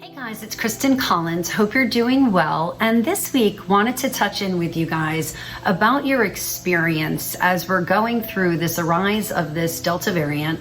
Hey guys, it's Kristen Collins. Hope you're doing well. And this week wanted to touch in with you guys about your experience as we're going through this rise of this Delta variant.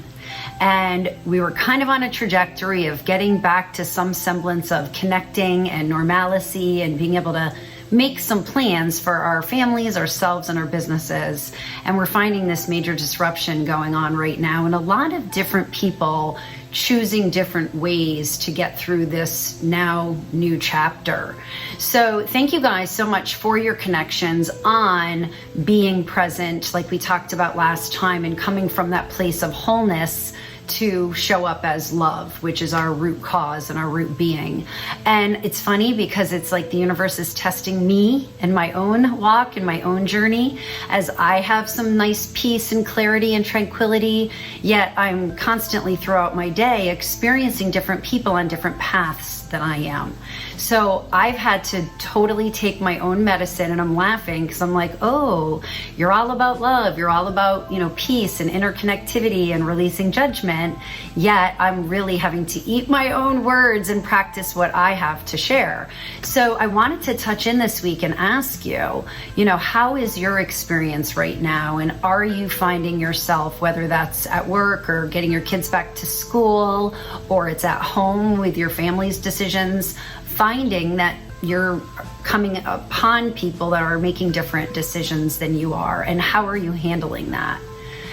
And we were kind of on a trajectory of getting back to some semblance of connecting and normalcy and being able to make some plans for our families, ourselves, and our businesses. And we're finding this major disruption going on right now, and a lot of different people choosing different ways to get through this now new chapter. So thank you guys so much for your connections on being present, like we talked about last time, and coming from that place of wholeness to show up as love, which is our root cause and our root being. And it's funny because it's like the universe is testing me and my own walk and my own journey as I have some nice peace and clarity and tranquility, yet I'm constantly throughout my day experiencing different people on different paths than I am. So I've had to totally take my own medicine, and I'm laughing because I'm like, oh, you're all about love. You're all about, peace and interconnectivity and releasing judgment. Yet I'm really having to eat my own words and practice what I have to share. So I wanted to touch in this week and ask you, how is your experience right now? And are you finding yourself, whether that's at work or getting your kids back to school, or it's at home with your family's decisions, finding that you're coming upon people that are making different decisions than you are, and how are you handling that?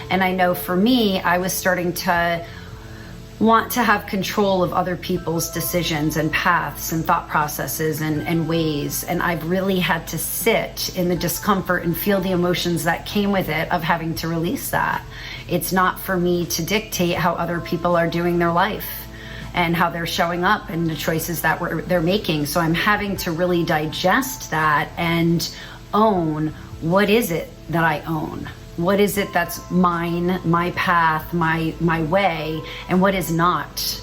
And I know for me, I was starting to want to have control of other people's decisions and paths and thought processes and ways. And I've really had to sit in the discomfort and feel the emotions that came with it of having to release that. It's not for me to dictate how other people are doing their life and how they're showing up and the choices that they're making. So I'm having to really digest that and own, what is it that I own? What is it that's mine, my path, my way, and what is not?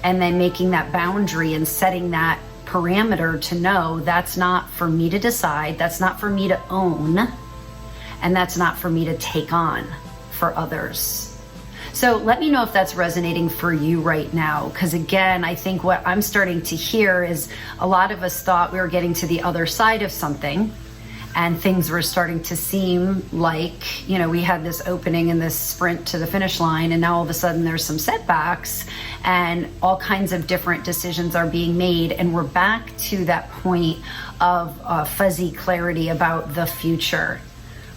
And then making that boundary and setting that parameter to know that's not for me to decide, that's not for me to own, and that's not for me to take on for others. So let me know if that's resonating for you right now, because again, I think what I'm starting to hear is a lot of us thought we were getting to the other side of something, and things were starting to seem like, we had this opening and this sprint to the finish line, and now all of a sudden there's some setbacks and all kinds of different decisions are being made, and we're back to that point of fuzzy clarity about the future.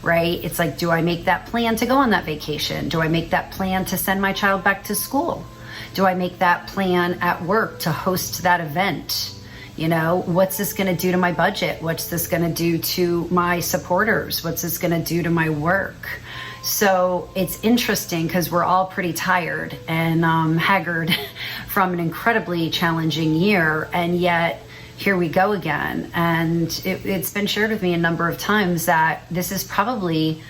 Right? It's like, do I make that plan to go on that vacation? Do I make that plan to send my child back to school? Do I make that plan at work to host that event? What's this going to do to my budget? What's this going to do to my supporters? What's this going to do to my work? So it's interesting because we're all pretty tired and haggard from an incredibly challenging year, and yet here we go again. And it's been shared with me a number of times that this is probably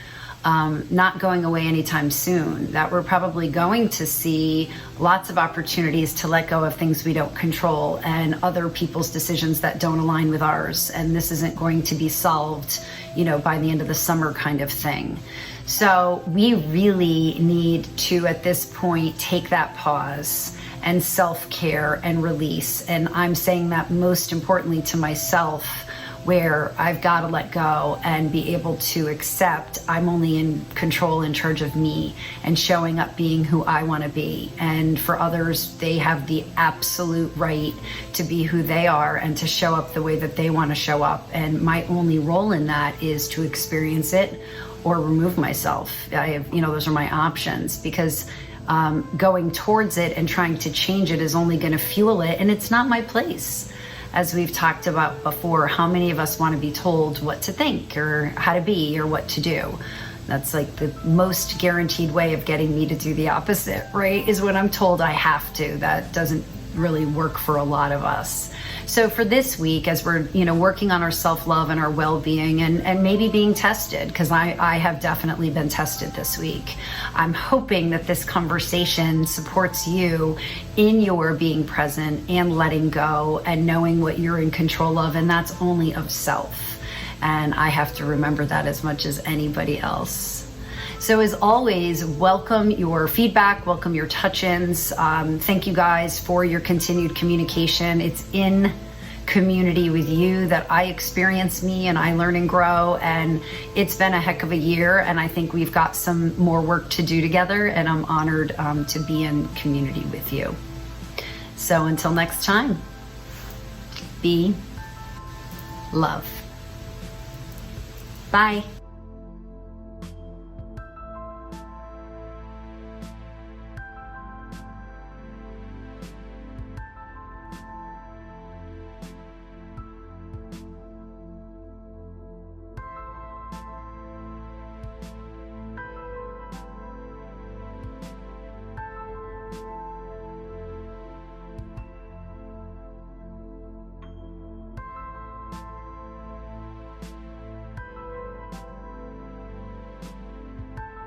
not going away anytime soon, that we're probably going to see lots of opportunities to let go of things we don't control and other people's decisions that don't align with ours. And this isn't going to be solved, by the end of the summer kind of thing. So we really need to, at this point, take that pause and self-care and release. And I'm saying that most importantly to myself, where I've got to let go and be able to accept I'm only in control, in charge of me, and showing up being who I want to be. And for others, they have the absolute right to be who they are and to show up the way that they want to show up. And my only role in that is to experience it or remove myself. Those are my options, because going towards it and trying to change it is only going to fuel it, and it's not my place. As we've talked about before, how many of us want to be told what to think or how to be or what to do? That's like the most guaranteed way of getting me to do the opposite, right? Is when I'm told I have to. That doesn't really work for a lot of us. So for this week, as we're working on our self-love and our well-being and maybe being tested, because I have definitely been tested this week, I'm hoping that this conversation supports you in your being present and letting go and knowing what you're in control of, and that's only of self. And I have to remember that as much as anybody else. So as always, welcome your feedback, welcome your touch-ins. Thank you guys for your continued communication. It's in community with you that I experience me and I learn and grow, and it's been a heck of a year, and I think we've got some more work to do together, and I'm honored to be in community with you. So until next time, be love. Bye.